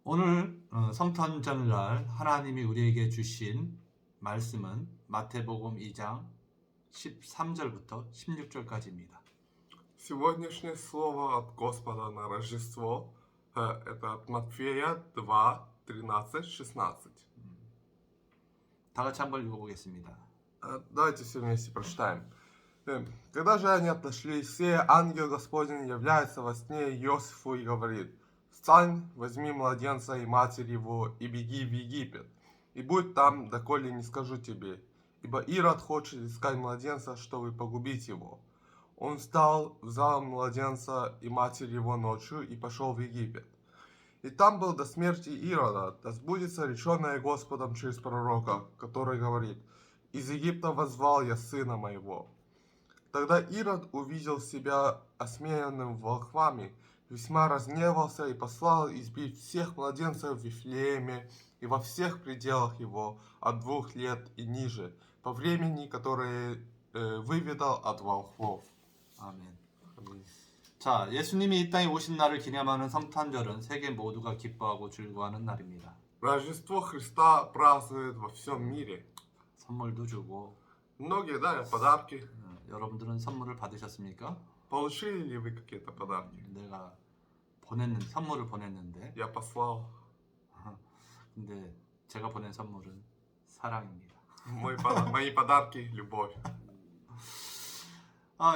오늘 성탄절날 하나님이 우리에게 주신 말씀은 마태복음 2장 13절부터 16절까지입니다. Сегодняшнее слово от Господа на Рождество это от Матфея 2, 13, 16. 다 같이 한번 읽어보겠습니다. Давайте все вместе прочитаем. Когда же они отошли, все ангел Господень является во сне Иосифу и говорит: «Встань, возьми младенца и матерь его, и беги в Египет, и будь там, доколе не скажу тебе, ибо Ирод хочет искать младенца, чтобы погубить его». Он встал, взял младенца и матерь его ночью и пошел в Египет. И там был до смерти Ирода, да сбудется реченное Господом через пророка, который говорит: «Из Египта воззвал я сына моего». Тогда Ирод увидел себя осмеянным волхвами, весьма разгневался и послал избить всех младенцев в Вифлееме и во всех пределах его от 2 лет и ниже, по времени, которое выведал от волхвов. 아멘. 자, 예수님이 이 땅에 오신 날을 기념하는 성탄절은 세계 모두가 기뻐하고 즐거워하는 날입니다. Рождество Христа празднуют во всем мире. 선물도 주고 Многие дали подарки. 여러분들은 선물을 받으셨습니까? Получили ли вы какие-то подарки? 내가 선물을 보냈는데 Я послал. 근데 제가 보낸 선물은 사랑입니다. Мои подарки – любовь.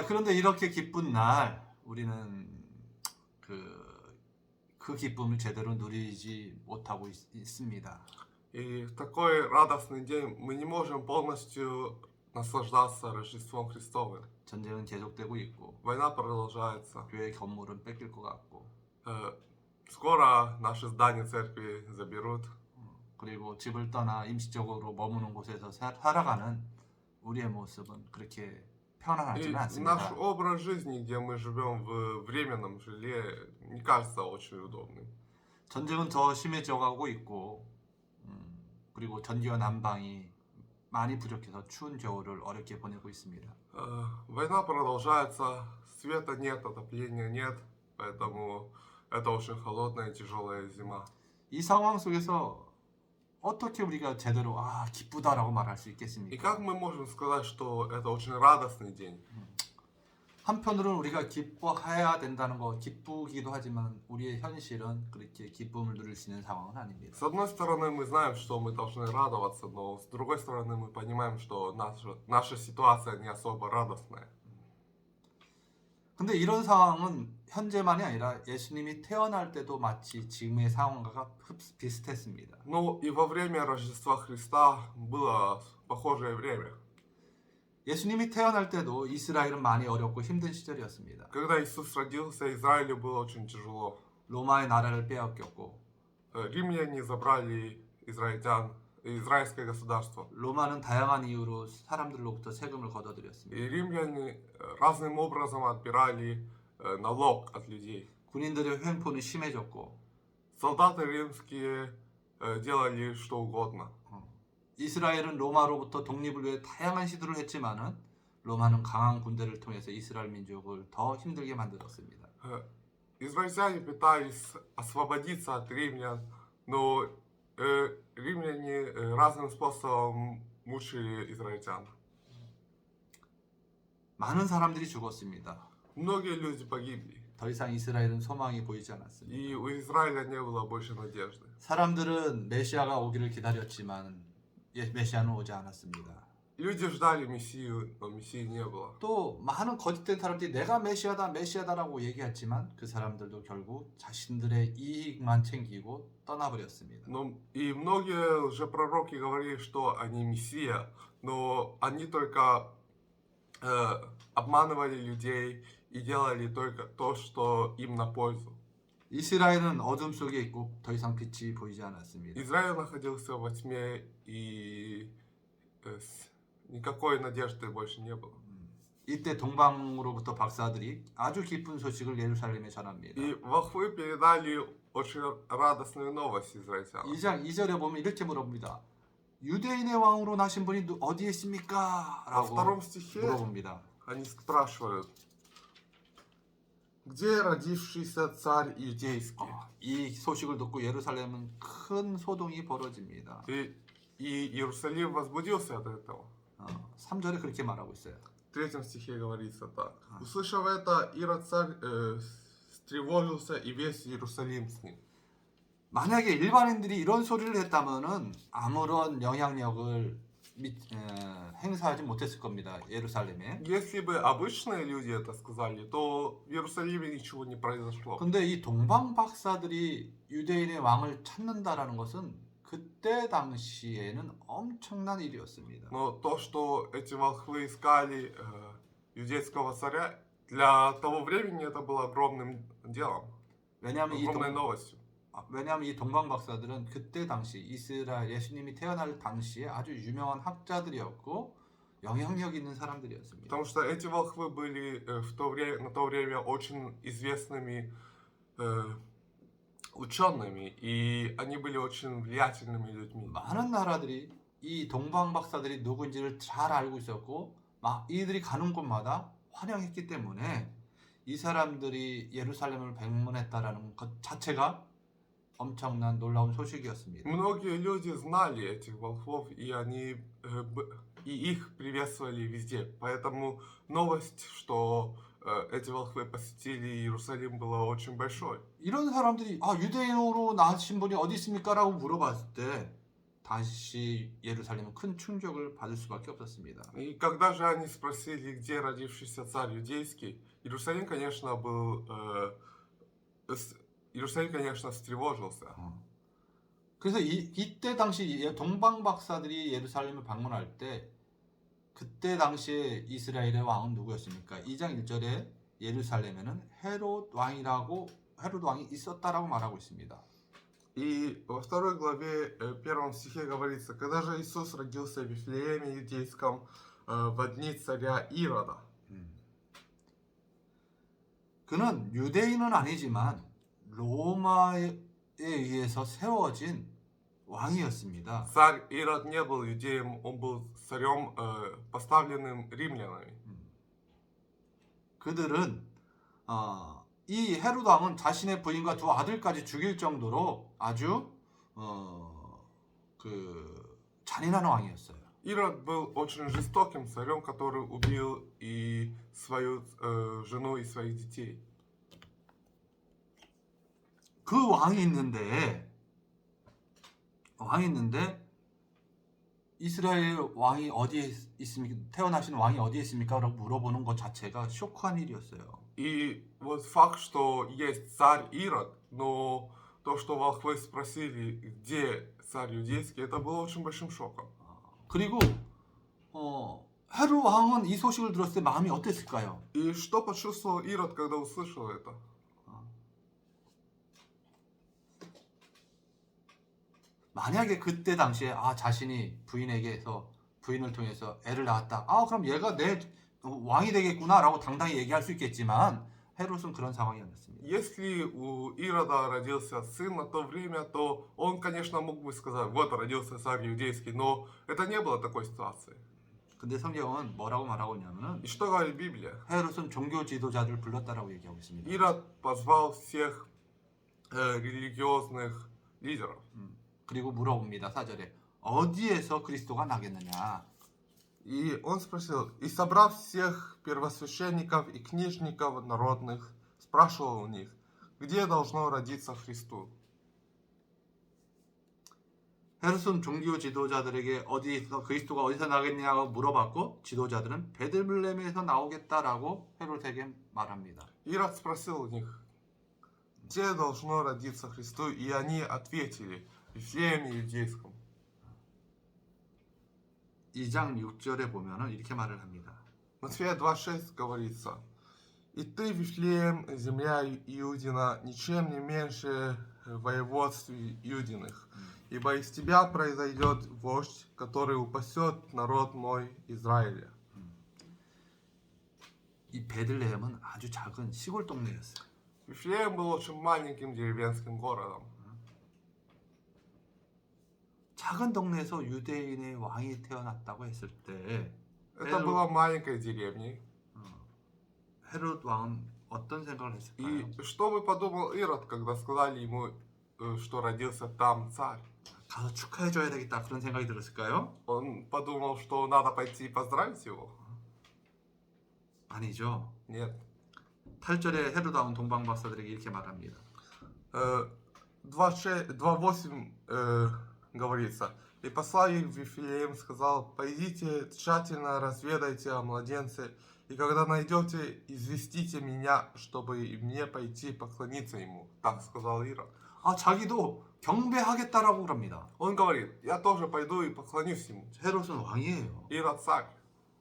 그런데 이렇게 기쁜 날 우리는 그 기쁨을 제대로 누리지 못하고 있습니다. И в такой радостный день мы не можем полностью наслаждаться Рождеством Христовым. 전쟁은 계속되고 있고 Война продолжается. 교회 건물은 뺏길 것 같고 Скоро наше здание церкви заберут. 그리고 집을 떠나 임시적으로 머무는 곳에서 살아가는 우리의 모습은 그렇게 И 편안하지는 наш 않습니다. образ жизни, где мы живем в временном жилье, не кажется очень удобным. 전쟁은 더 심해져 가고 있고 그리고 전기와 난방이 많이 부족해서 추운 겨울을 어렵게 보내고 있습니다. Война продолжается, света нет, отопления нет, поэтому это очень холодная и тяжелая зима. 이 상황 속에서 어떻게 우리가 제대로 기쁘다라고 말할 수 И 있겠습니까? как мы можем сказать, что это очень радостный день? 한편으로는 우리가 기뻐해야 된다는 거 기쁘기도 하지만 우리의 현실은 그렇게 기쁨을 누릴 수 있는 상황은 아닙니다. С одной стороны, мы знаем, что мы должны радоваться, но с другой стороны, мы понимаем, что наша ситуация не особо радостная. 근데 이런 상황은 현재만이 아니라 예수님이 태어날 때도 마치 지금의 상황과 비슷했습니다. Но и во время Рождества Христа было похожее время. 예수님이 태어날 때도 이스라엘은 많이 어렵고 힘든 시절이었습니다. Когда Иисус родился, Израилю было очень тяжело. 로마의 나라를 빼앗겼고 Римляне забрали израильское государство. 로마는 다양한 이유로 사람들로부터 세금을 И 걷어들였습니다. римляне разным образом отбирали налог от людей. 군인들의 횡포는 심해졌고 Солдаты римские делали что угодно. 이스라엘은 로마로부터 독립을 위해 다양한 시도를 했지만은 로마는 강한 군대를 통해서 이스라엘 민족을 더 힘들게 만들었습니다. Израильтяне пытались освободиться от римлян, но римляне разным способом мучили израильтян. 많은 사람들이 죽었습니다. Многие люди погибли, 더 이상 이스라엘은 소망이 보이지 않았습니다. и у Израиля не было больше надежды. 사람들은 메시아가 오기를 기다렸지만 메시아는 오지 않았습니다. Люди ждали Мессию, но Мессии не было. 또 많은 거짓된 사람들이 내가 메시아다라고 얘기했지만 그 사람들도 결국 자신들의 이익만 챙기고 떠나버렸습니다. Но и многие лжепророки говорили, что они Мессия, но они только обманывали людей и делали только то, что им на пользу. 이스라엘은 어둠 속에 있고 더 이상 빛이 보이지 않았습니다. Израиль находился во тьме, и никакой надежды больше не было. 이때 동방으로부터 박사들이 아주 기쁜 소식을 예루살렘에 전합니다. И волхвы передали очень радостную новость израильтянам. 2장 2절에 보면 이렇게 물어봅니다. 유대인의 왕으로 나신 분이 어디에 있습니까? Во 라고 втором стихе 물어봅니다. они спрашивают: где родившийся царь иудейский. 이 소식을 듣고 예루살렘은 큰 소동이 벌어집니다. И Иерусалим возбудился от этого. 3절에 그렇게 말하고 있어요. В 3 стихе говорится так. Услышав это, Ирод царь встревожился, и весь Иерусалим с ним. 만약에 일반인들이 이런 소리를 했다면은 아무런 영향력을 행사하지 못했을 겁니다. 예루살렘에. Если бы обычные люди это сказали, то в Иерусалиме ничего не произошло. 근데 이 동방 박사들이 유대인의 왕을 찾는다라는 것은 그때 당시에는 엄청난 일이었습니다. Но то, что эти волхвы искали иудейского царя, для того времени это было огромным делом, 왜냐하면 огромной новостью. 왜냐하면 이 동방 박사들은 그때 당시 이스라엘 예수님이 태어날 당시에 아주 유명한 학자들이었고 영향력 있는 사람들이었습니다. Потому что эти волхвы были на то время очень известными учеными, и они были очень влиятельными людьми. 많은 나라들이 이 동방 박사들이 누구인지를 잘 알고 있었고 이들이 가는 곳마다 환영했기 때문에 이 사람들이 예루살렘을 방문했다라는 것 자체가 엄청난 놀라운 소식이었습니다. Многие люди знали этих волхвов, и их приветствовали везде. Поэтому новость, что эти волхвы посетили Иерусалим, была очень большой. 이런 사람들이 유대인으로 나신 분이 어디 있습니까라고 물어봤을 때 다시 예루살렘은 큰 충격을 받을 수밖에 없었습니다. И когда же они спросили, где родившийся царь иудейский, Иерусалим, конечно, встревожился. 그래서 이때 당시 동방 박사들이 예루살렘을 방문할 때 그때 당시에 이스라엘의 왕은 누구였습니까? 2장 1절에 예루살렘에는 헤롯 왕이 있었다라고 말하고 있습니다. И во 2 главе 1 стихе говорится, когда же Иисус родился в Вифлееме Иудейском во дни царя Ирода. 그는 유대인은 아니지만 로마에 의해서 세워진 왕이었습니다. Царь Ирод не был иудеем, он был царем, поставленным римлянами. 그들은 이 헤롯 왕은 자신의 부인과 두 아들까지 죽일 정도로 아주 잔인한 왕이었어요. Ирод был очень жестоким царем, который убил и свою жену, и своих детей. 그 왕이 있는데 이스라엘 왕이 어디에 있습니까? 태어나신 왕이 어디에 있습니까? 라고 물어보는 것 자체가 쇼크한 일이었어요. И вот факт, что есть царь Ирод, но то, что волхвы спросили, где царь иудейский, это было очень большим шоком. 그리고 헤롯 왕은 이 소식을 들었을 때 마음이 어땠을까요? И что почувствовал Ирод, когда услышал это? 만약에 그때 당시에 자신이 부인을 통해서 애를 낳았다. 그럼 얘가 내 왕이 되겠구나라고 당당히 얘기할 수 있겠지만 헤롯은 그런 상황이 아니었습니다. Если у Ирода родился сын на то время, то он, конечно, мог бы сказать, вот родился царь иудейский, но это не было такой ситуации. 근데 성경은 뭐라고 말하고 있냐면은 И что говорит Библия? 헤롯은 종교 지도자들을 불렀다라고 얘기하고 있습니다. Ирод позвал всех религиозных лидеров. 그리고 물어봅니다. 4절에 어디에서 그리스도가 나겠느냐? И он спросил, и собрав всех первосвященников и книжников народных, спрашивал у них, где должно родиться Христу. 헤롯은 종교 지도자들에게 그리스도가 어디서 나겠냐고 물어봤고 지도자들은 베들레헴에서 나오겠다라고 헤롯에게 말합니다. Ирод спросил у них, где должно родиться Христу, и они ответили, в Вифлееме Иудейском. 2장 6절에 보면은 이렇게 말을 합니다. Матфея 2:6 говорится, «И ты, Вифлеем, земля Иудина, ничем не меньше воеводств Иудиных, ибо из тебя произойдет вождь, который упасет народ мой Израиля». 이 베들레헴은 아주 작은 시골 동네였어요. Вифлеем был очень маленьким деревенским городом. 작은 동네에서 유대인의 왕이 태어났다고 했을 때 Это была маленькая деревня. 헤롯 왕은 어떤 생각을 했을까요? И что бы подумал Ирод, когда сказали ему, что родился там царь? 가서 축하해줘야 되겠다 그런 생각이 들었을까요? Он подумал, что надо пойти и поздравить его? 아니죠. Нет. 8절에 헤로다운 동방박사들에게 이렇게 말합니다. 2:8 говорится, «И послав их в Вифлеем, сказал, пойдите, тщательно разведайте о младенце, и когда найдете, известите меня, чтобы и мне пойти поклониться ему». Так сказал Ирод. 아, 자기도 경배하겠다라고 그럽니다. Он говорит, я тоже пойду и поклонюсь ему. 헤롯은 왕이에요. Ирод царь.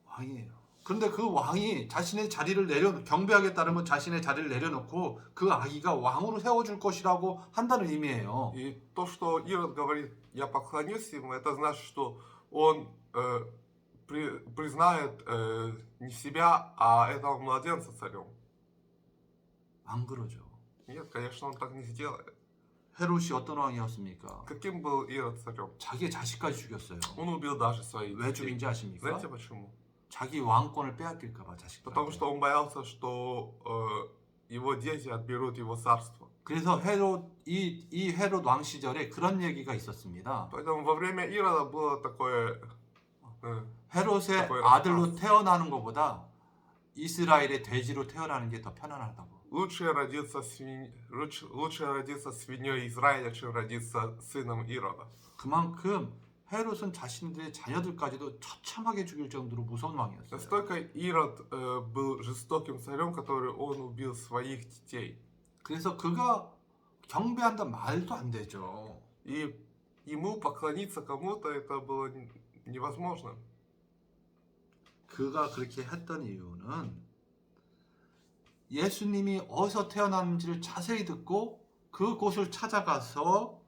왕이에요. 그런데 그 왕이 자신의 자리를 경배하겠다는 자신의 자리를 내려놓고 그 아기가 왕으로 세워줄 것이라고 한다는 의미예요. И то, что Ирод говорит, я поклонюсь ему, это значит, что он признает не себя, а этого младенца царем. 안 그러죠. Нет, конечно, он так не сделает. 헤롯이 어떤 왕이었습니까? Каким был Ирод царем? 자기의 자식까지 죽였어요. Он убил даже своих 왜 детей. 죽인지 아십니까? Знаете почему? 자기 왕권을 빼앗길까봐 Потому 자식들한테. что он боялся, что его дети отберут его царство. 그래서 이 헤롯 왕 시절에 그런 얘기가 있었습니다. Поэтому во время Ирода было такое... 헤롯의 такой 아들로 рассказ. 태어나는 것보다 이스라엘의 돼지로 태어나는 게 더 편안하다고. Лучше родиться свиньей Израиля, чем родиться сыном Ирода. 그만큼 헤롯은 자신들의 자녀들까지도 처참하게 죽일 정도로 무서운 왕이었어요. Настолько Ирод был жестоким царем, который он убил своих детей. 그래서 그가 경배한다 말도 안 되죠. И ему поклониться кому-то это было невозможно. 그가 그렇게 했던 이유는 예수님이 어디서 태어났는지를 자세히 듣고 그곳을 찾아가서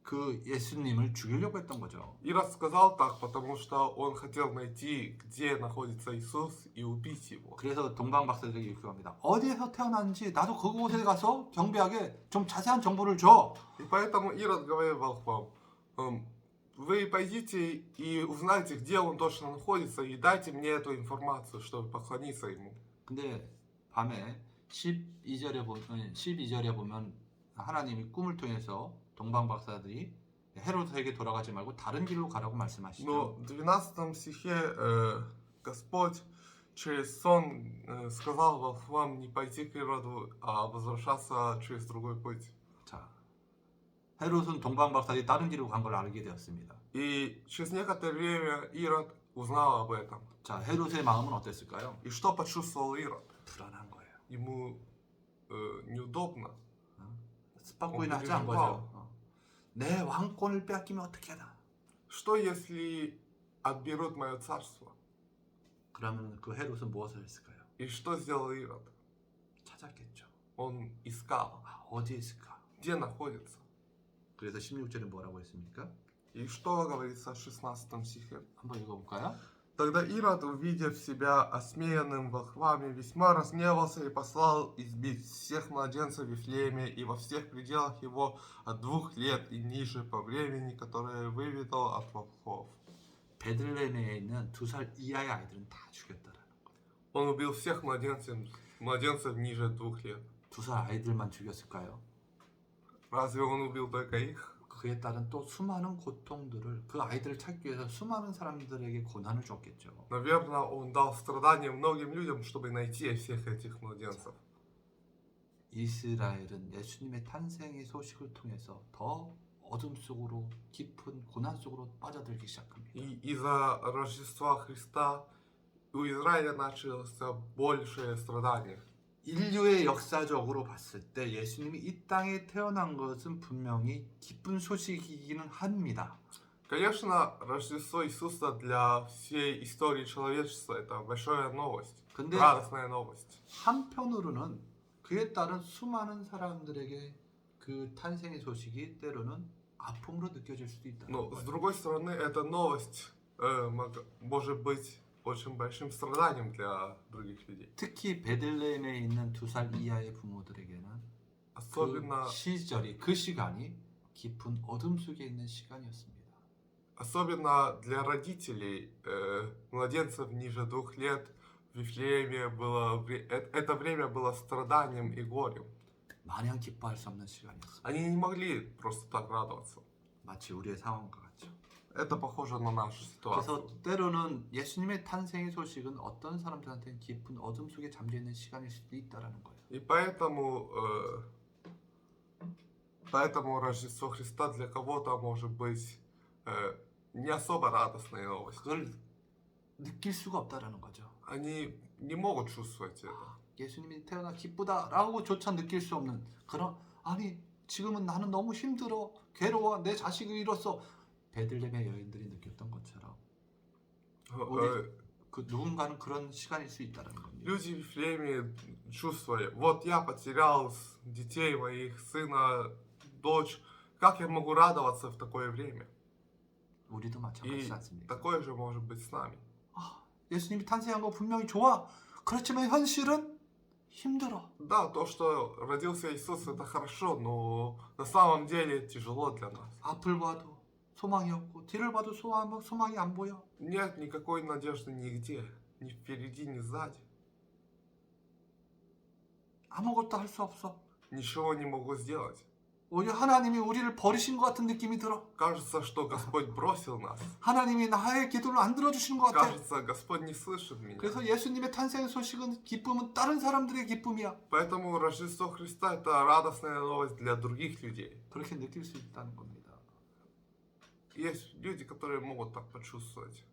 그 예수님을 죽이려고 했던 거죠. Ирод сказал так, потому что он хотел найти, где находится Иисус, и убить его. 그래서 동방 박사들에게 이렇게 합니다. 어디에서 태어났는지 나도 그곳에 가서 경배하게 좀 자세한 정보를 줘. И поэтому Ирод говорил волхвам, вы пойдите и узнайте, где он точно находится, и дайте мне эту информацию, чтобы поклониться ему. 근데 밤에 12절에 보면 하나님이 꿈을 통해서 동방 박사들이 헤롯에게 돌아가지 말고 다른 길로 가라고 말씀하시죠. Но в 12 стихе Господь через сон сказал волхвам не пойти к Ироду, а возвращаться через другой путь. 자, 헤롯은 동방 박사들이 다른 길로 간 걸 알게 되었습니다. И через некоторое время Ирод узнал об этом. 자, 헤롯의 마음은 어땠을까요? И что почувствовал Ирод? 불안한 거예요. Ему неудобно. 스파코이나 하지 않은 거죠. 내 왕권을 빼앗기면 어떻게 하나? Что если отберут мое царство? 그러면 그 헤롯은 무엇을 했을까요? И что сделал Ирод? 찾았겠죠. Он искал, 어디에 있을까? где находится. 그래서 16절에 뭐라고 했습니까? И что говорится в 16 стихе? 한번 읽어볼까요? Тогда Ирод, увидев себя осмеянным волхвами, весьма разгневался и послал избить всех младенцев в Вифлееме и во всех пределах его от 2 лет и ниже по времени, которое выведал от волхвов. 베들레헴에 있는 2살 이하의 아이들은 다 죽였다라는 거. Он убил всех младенцев ниже 2 лет. 2살 아이들만 죽였을까요? Разве он убил только их? 그에 따른 또 수많은 고통들을 그 아이들을 찾기 위해서 수많은 사람들에게 고난을 줬겠죠. Наверное, он дал страдания многим людям, чтобы найти всех этих младенцев. 이스라엘은 예수님의 탄생의 소식을 통해서 더 어둠 속으로 깊은 고난 속으로 빠져들기 시작합니다. И из-за Рождества Христа у Израиля начался большее страдание. 인류의 역사적으로 봤을 때 예수님이 이 땅에 태어난 것은 분명히 기쁜 소식이기는 합니다. Конечно, Рождество Иисуса для всей истории человечества это большая новость, 근데 радостная новость. 한편으로는 그에 따른 수많은 사람들에게 그 탄생의 소식이 때로는 아픔으로 느껴질 수도 있다. Но с другой стороны, эта новость может быть очень большим страданием для других людей. 특히 베들레헴에 있는 2살 이하의 부모들에게는 Особенно, 그 시간이 깊은 어둠 속에 있는 시간이었습니다. особенно для родителей младенцев ниже 2 лет, Вифлееме было, это время было страданием и горем. 마냥 기뻐할 수 없는 시간이었어요. Они не могли просто так радоваться. 마치 우리의 상황과 같죠. Это похоже на нашу ситуацию. 그래서 때로는 예수님의 탄생의 소식은 어떤 사람들한테는 깊은 어둠 속에 잠겨 있는 시간일 수도 있다라는 거예요. И поэтому Рождество Христа для кого-то может быть не особо радостной новостью. 그걸 느낄 수가 없다라는 거죠. Они не могут чувствовать это. 예수님이 태어나 기쁘다라고조차 느낄 수 없는 그런 아니 지금은 나는 너무 힘들어 괴로워 내 자식을 잃었어 베들레헴의 여인들이 느꼈던 것처럼 우리 그 누군가는 그런 시간일 수 있다는 겁니다. Люди в Вифлееме чувствовали, вот я потерял детей моих, сына, дочь, как я могу радоваться в такое время? 우리도 И 마찬가지지 않습니까? такое же может быть с нами. 예수님이 탄생한 거 분명히 좋아. 그렇지만 현실은 힘들어. Да, то, что родился Иисус, это хорошо, но на самом деле тяжело для нас. 앞을 봐도 소망이 없고 뒤를 봐도 소망이 안 보여. Нет никакой надежды нигде, ни впереди, ни сзади. 아무것도 할 수 없어. Ничего не могу сделать. 오히려 하나님이 우리를 버리신 것 같은 느낌이 들어. Кажется, что Господь бросил нас. 하나님이 나의 기도를 안 들어주시는 것 같아. Кажется, Господь не слышит меня. 그래서 예수님의 탄생 소식은 기쁨은 다른 사람들의 기쁨이야. Поэтому Рождество Христа это радостная новость для других людей. 그렇게 느낄 수 있다는 겁니다. Есть люди, которые могут так почувствовать.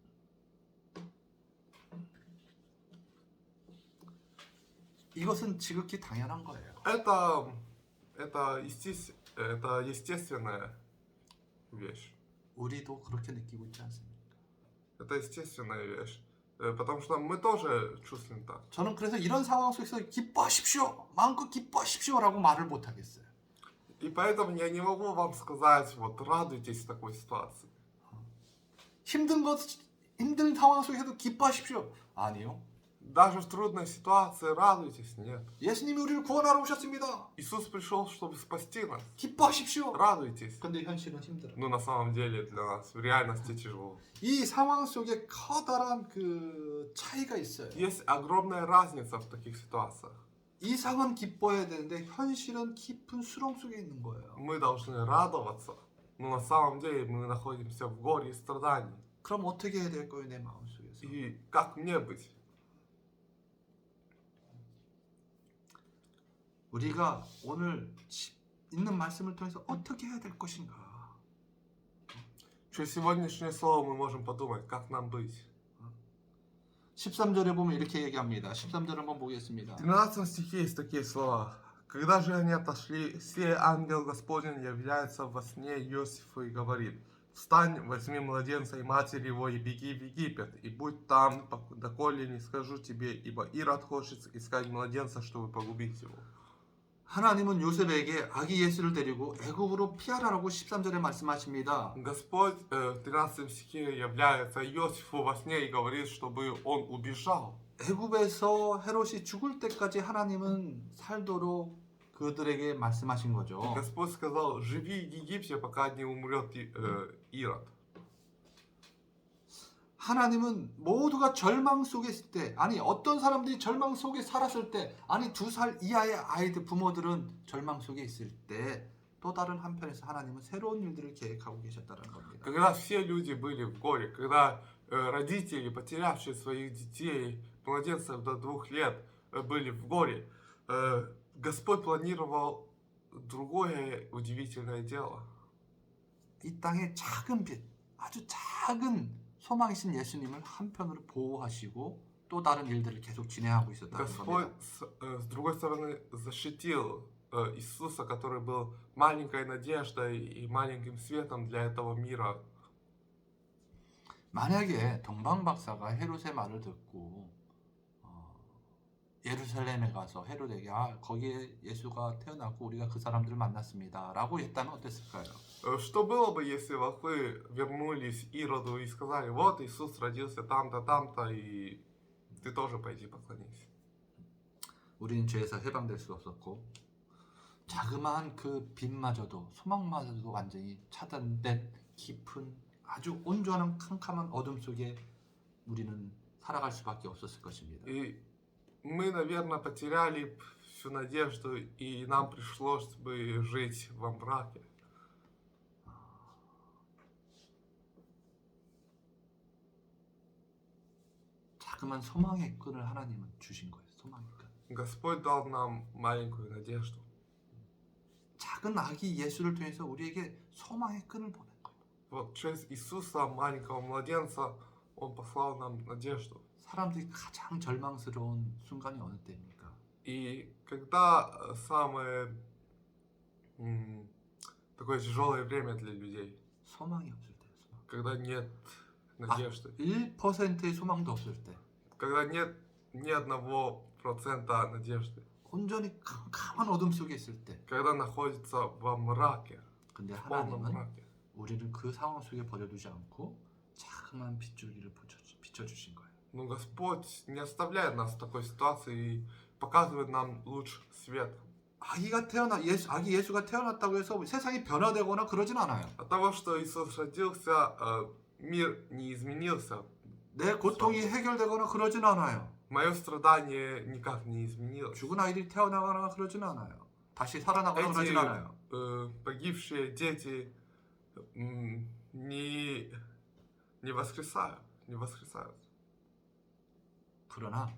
이것은 지극히 당연한 거예요. Это естественная вещь. 우리도 그렇게 느끼고 있지 않습니까? Это естественная вещь. Потому что мы тоже чувствуем так. 저는 그래서 이런 상황 속에서 기뻐하십시오. 마음껏 기뻐하십시오라고 말을 못 하겠어요. И поэтому я не могу вам сказать, вот радуйтесь в такой ситуации. 힘든 상황 속에서도 기뻐하십시오. 아니요. Даже в трудной ситуации радуйтесь, нет. 예수님이 우리를 구원하러 오셨습니다. Иисус пришел, чтобы спасти нас. 기뻐하십시오. Радуйтесь. 근데 현실은 힘들어. Но на самом деле для нас в реальности тяжело. 이 상황 속에 커다란 그 차이가 있어요. Есть огромная разница в таких ситуациях. 이상은 기뻐해야 되는데 현실은 깊은 수렁 속에 있는 거예요. Мы должны радоваться, но на самом деле мы находимся в горе и страдании. 그럼 어떻게 해야 될 거예요, 내 마음 속에서? И как мне быть? 우리가 오늘 있는 말씀을 통해서 어떻게 해야 될 것인가? Через сегодняшнее слово мы можем подумать, как нам быть. 13절에 보면 이렇게 얘기합니다. 13절 한번 보겠습니다. В 13 стихе есть такие слова. Когда же они отошли, сей ангел Господень является во сне Иосифу и говорит: «Встань, возьми младенца и матери его, и беги в Египет, и будь там, доколе не скажу тебе, ибо Ирод хочет искать младенца, чтобы погубить его». 하나님은 요셉에게 아기 예수를 데리고 애굽으로 피하라고 13절에 말씀하십니다. Господь в 13 стихе является Иосифу во сне и говорит, чтобы он убежал. 애굽에서 헤롯이 죽을 때까지 하나님은 살도록 그들에게 말씀하신 거죠. Господь сказал: живи в Египте, пока не умрет Ирод. 하나님은 모두가 절망 속에 있을 때, 아니 어떤 사람들이 절망 속에 살았을 때, 아니 2살 이하의 아이들 부모들은 절망 속에 있을 때, 또 다른 한편에서 하나님은 새로운 일들을 계획하고 계셨다는 겁니다. Когда все люди были в горе, когда родители, потерявшие своих детей, младенцев до 2 лет, были в горе, Господь планировал другое удивительное дело. 이 땅의 작은 빛, 아주 작은 소망이신 예수님을 한편으로 보호하시고 또 다른 일들을 계속 진행하고 있었다는 Господь, 겁니다. с другой стороны, защитил Иисуса, который был маленькой надеждой и маленьким светом для этого мира. 만약에 동방 박사가 헤롯의 말을 듣고 예루살렘에 가서 헤롯에게 거기에 예수가 태어났고 우리가 그 사람들을 만났습니다 라고 했다면 어땠을까요? Что было бы, если волхвы вернулись Ироду и сказали: вот Иисус родился там-то, там-то, и ты тоже пойди поклонись. 우리는 죄에서 해방될 수 없었고 자그마한 그 빛마저도 소망마저도 완전히 차단된 깊은 아주 온전한 캄캄한 어둠 속에 우리는 살아갈 수밖에 없었을 것입니다. И мы, наверное, потеряли всю надежду, и нам пришлось бы жить во мраке. 자그만 소망의 끈을 하나님은 주신 거예요. 소망의 끈. Господь дал нам маленькую надежду. 작은 아기 예수를 통해서 우리에게 소망의 끈을 보낸 거예요. Вот через Иисуса, маленького младенца, Он послал нам надежду. 사람들이 가장 절망스러운 순간이 어느 때입니까? И когда самое такое тяжелое время для людей, 소망이 없을 때예요. 소망. когда нет надежды, 1%의 소망도 없을 때, когда нет ни 1% надежды, 온전히 캄캄한 어둠 속에 있을 때, когда находится во мраке, 근데 в полном 하나님은 мраке. 우리를 그 상황 속에 버려두지 않고 자그마한 빗줄기를 비춰주신 거예요. Но Господь не оставляет нас в такой ситуации и показывает нам луч света. 아기 예수가 태어났다고 해서 세상이 변화되거나 그러진 않아요. От того, что Иисус родился, мир не изменился. 내 고통이 해결되거나 그러진 않아요. Мое страдание никак не изменилось. 죽은 아이들이 태어나거나 그러진 않아요. 다시 살아나거나 그러진 않아요. Погибшие дети не воскресают, не воскресают. 그러나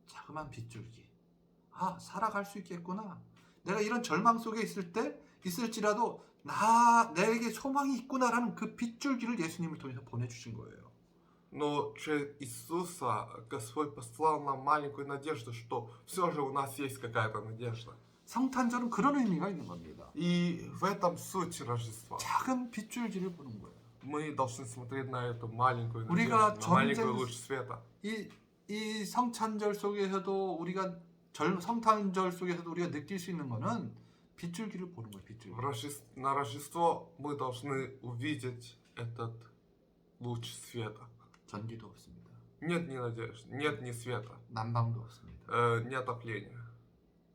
자그만 빗줄기, 살아갈 수 있겠구나. 내가 이런 절망 속에 있을지라도 내게 소망이 있구나라는 그 빗줄기를 예수님을 통해서 보내주신 거예요. Но через Иисуса Господь послал нам маленькую надежду, что все же у нас есть какая-то надежда. 성탄절은 그런 의미가 있는 겁니다. И в этом суть Рождества. 작은 빗줄기를 보는 거예요. Мы должны смотреть на эту маленькую 우리가 надежду, на маленькую луч света. 이 성탄절 속에서도 성탄절 속에서도 우리가 느낄 수 있는 거는 빗줄기를 보는 거예요. 빗줄기. На Рождество мы должны увидеть этот луч света. 전기도 없습니다. Нет ни надежды, нет ни света, 난방도 없습니다. ни отопления.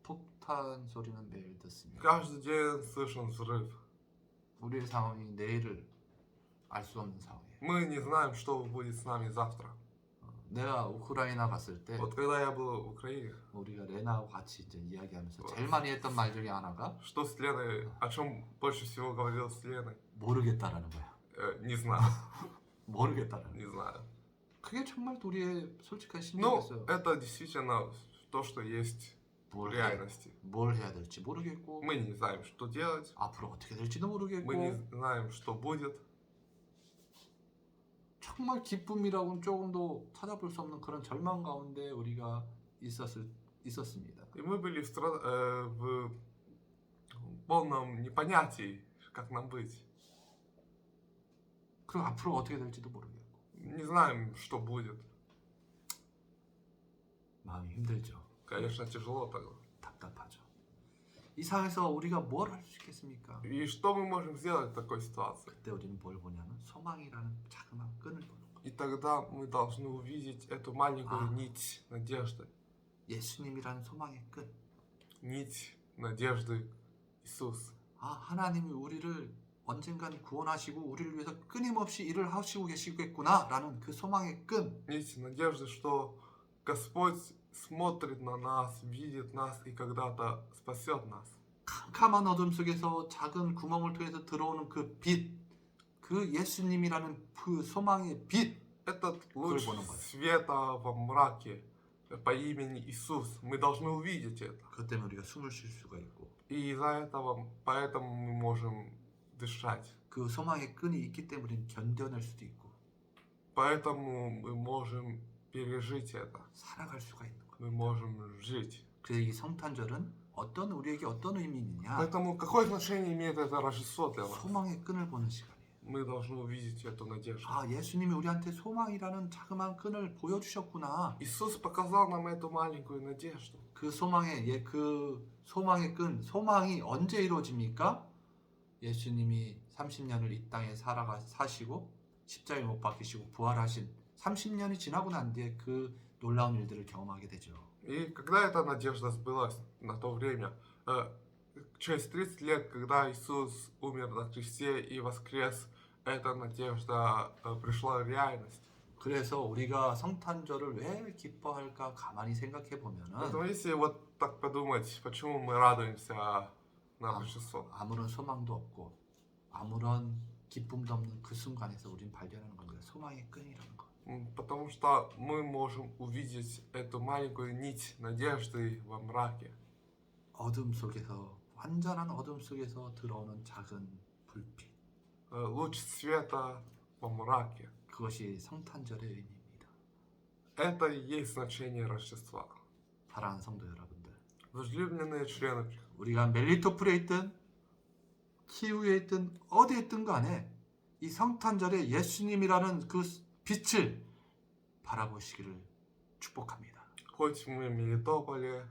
폭탄 소리는 매일 듣습니다. Каждый день слышен взрыв. 우리의 상황이 내일을 알 수 없는 상황이에요. Мы не знаем, что будет с нами завтра. 내가 우크라이나 갔을 때 Вот когда я был в Украине, 우리가 레나하고 같이 이제 이야기하면서 제일 많이 했던 말 중에 하나가 что с Леной, о чем больше всего говорил с Леной? 모르겠다라는 거야. Не знаю, 모르겠다라는. не знаю. 그게 정말 우리의 솔직한 Ну, 심리였어요. это действительно то, что есть в реальности. 뭘 해야 될지 모르겠고 Мы не знаем, что делать, 앞으로 어떻게 될지도 모르겠고 мы не знаем, что будет. 정말 기쁨이라고는 조금도 찾아볼 수 없는 그런 절망 가운데 우리가 있었습니다. И мы были в полном непонятии, как нам быть. 그리고 앞으로 어떻게 될지도 모르겠고 Не знаем, что будет. 마음이 힘들죠. Конечно, тяжело тогда. 답답하죠. 이 상황에서 우리가 뭘 할 수 있겠습니까? И что мы можем сделать в такой ситуации? 그때 우리는 뭘 보냐면 소망이라는 자그마한 끈을 보는 거예요. И тогда мы должны увидеть эту маленькую нить надежды. 예수님이라는 소망의 끈. Нить надежды Иисуса. 하나님이 우리를 언젠간 구원하시고 우리를 위해서 끊임없이 일을 하시고 계시겠구나라는 그 소망의 끈. Нить надежды, что Господь смотрит на нас, видит нас и когда-то спасет нас. 캄캄한 어둠 속에서 작은 구멍을 통해서 들어오는 그 빛, 그 예수님이라는 그 소망의 빛. Этот луч света во мраке по имени Иисус. Мы должны увидеть это. 그것 때문에 우리가 숨을 쉴 수가 있고. И из-за этого, поэтому мы можем дышать. 그 소망의 끈이 있기 때문에 견뎌낼 수도 있고. Поэтому мы можем пережить это. 살아갈 수가 있는 거예요. Мы можем жить. 그래서 이 성탄절은 우리에게 어떤 의미냐? Поэтому какое отношение имеет это Рождество для нас? 소망의 끈을 보는 시간이에요. Мы должны увидеть эту надежду. 예수님이 우리한테 소망이라는 자그마한 끈을 보여주셨구나. Иисус показал нам эту маленькую надежду. 그 소망의 끈, 소망이 언제 이루어집니까? 예수님이 30년을 이 땅에 사시고 십자가에 못 박히시고 부활하신 30년이 지나고 난 뒤에 그 놀라운 일들을 경험하게 되죠. И когда эта надежда сбылась на то время, через 30 лет, когда Иисус умер на кресте и воскрес, эта надежда пришла в реальность. 그래서 우리가 성탄절을 왜 기뻐할까 가만히 생각해 보면은 Поэтому если вот так подумать, почему мы радуемся на Рождество, 아무런 소망도 없고 아무런 기쁨도 없는 그 순간에서 우린 발견하는 겁니다. 소망의 끈이라는 거. Потому что мы можем увидеть эту маленькую нить надежды во мраке. 어둠 속에서 완전한 어둠 속에서 들어오는 작은 불빛. Луч света во мраке. 그것이 성탄절의 의미입니다. Это и есть значение Рождества. 사랑하는 성도 여러분들, Возлюбленные члены, 우리가 멜리토폴에 있든 키우에 있든 어디에 있든 간에 이 성탄절에 예수님이라는 그 빛을 바라보시기를 축복합니다. хоть мы в Мелитополе,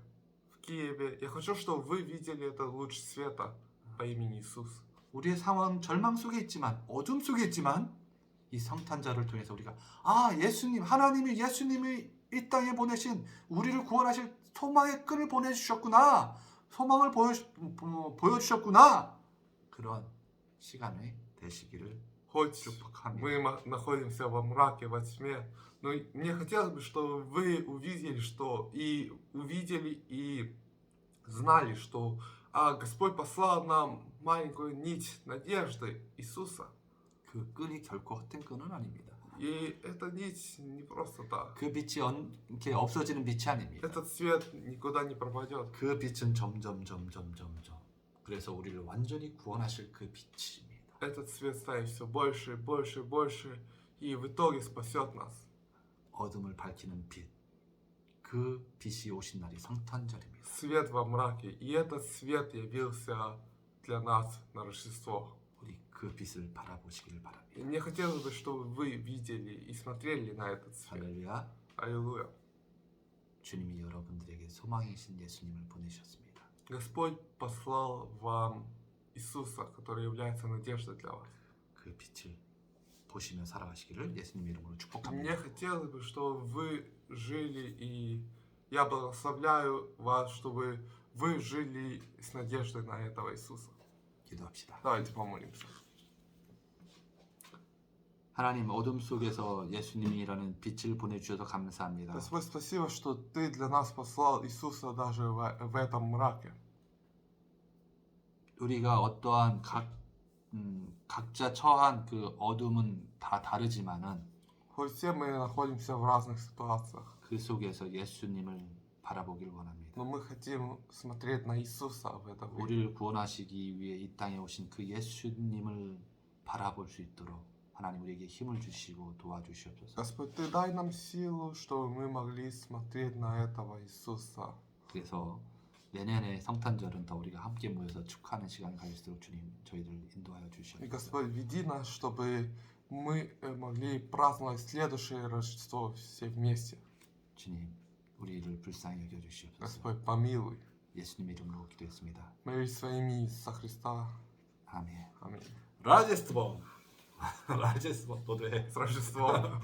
в Киеве, я хочу, чтобы вы видели этот луч света по имени Иисус. 우리의 상황 절망 속에 있지만 어둠 속에 있지만 이 성탄절을 통해서 우리가 예수님 하나님이 예수님이 이 땅에 보내신 우리를 구원하실 소망의 끈을 보내주셨구나, 소망을 보여주셨구나, 그런 시간이 되시기를 Хоть 축복합니다. мы находимся во мраке, во тьме, но мне хотелось бы, чтобы вы увидели, и знали, что Господь послал нам маленькую нить надежды Иисуса. 그 끈이 결코 헛된 끈은 아닙니다. И эта нить не просто так. 그 빛이 이렇게 없어지는 빛이 아닙니다. Этот свет никуда не пропадет. 그 빛은 점점 그래서 우리를 완전히 구원하실 그 빛입니다. Этот свет станет все больше, больше, больше, и в итоге спасет нас. 어둠을 밝히는 빛, 그 빛이 오신 날이 성탄절입니다. Свет во мраке. И этот свет явился для нас на Рождество. 우리 그 빛을 바라보시길 И 바랍니다. мне хотелось бы, чтобы вы видели и смотрели на этот свет. 할렐루야. Аллилуйя. 주님이 여러분들에게 소망이신 예수님을 보내셨습니다. Господь послал вам Иисуса, который является надеждой для вас. 그 빛을 보시며 살아가시기를 예수님 이름으로 Мне 축복합니다. хотелось бы, чтобы вы жили, и я благословляю вас, чтобы вы жили с надеждой на этого Иисуса. 기도합시다. Давайте помолимся. 하나님, 어둠 속에서 예수님이라는 빛을 보내주셔서 감사합니다. Господь, спасибо, что Ты для нас послал Иисуса даже в этом мраке. 우리가 어떠한 각자 처한 그 어둠은 다 다르지만은 Хоть все мы находимся в разных ситуациях, 그 속에서 예수님을 바라보길 원합니다. но мы хотим смотреть на Иисуса в это время. 우리를 구원하시기 위해 이 땅에 오신 그 예수님을 바라볼 수 있도록 하나님 우리에게 힘을 주시고 도와주시옵소서. Господь, Ты дай нам силу, чтобы мы могли смотреть на этого Иисуса. 그래서 내년에 성탄절은 더 우리가 함께 모여서 축하하는 시간이 가질 수 있도록 주님 저희들 인도하여 И, 주시옵소서. Господь, веди нас, чтобы мы могли праздновать следующее Рождество все вместе. 주님, 우리를 불쌍히 여겨 주시옵소서. Господь, помилуй. 예수님 이름으로 기도했습니다. Молись во имя Иисуса Христа. 아멘. Аминь. 라제스트범. 라제스트범 너도 해. С Рождеством.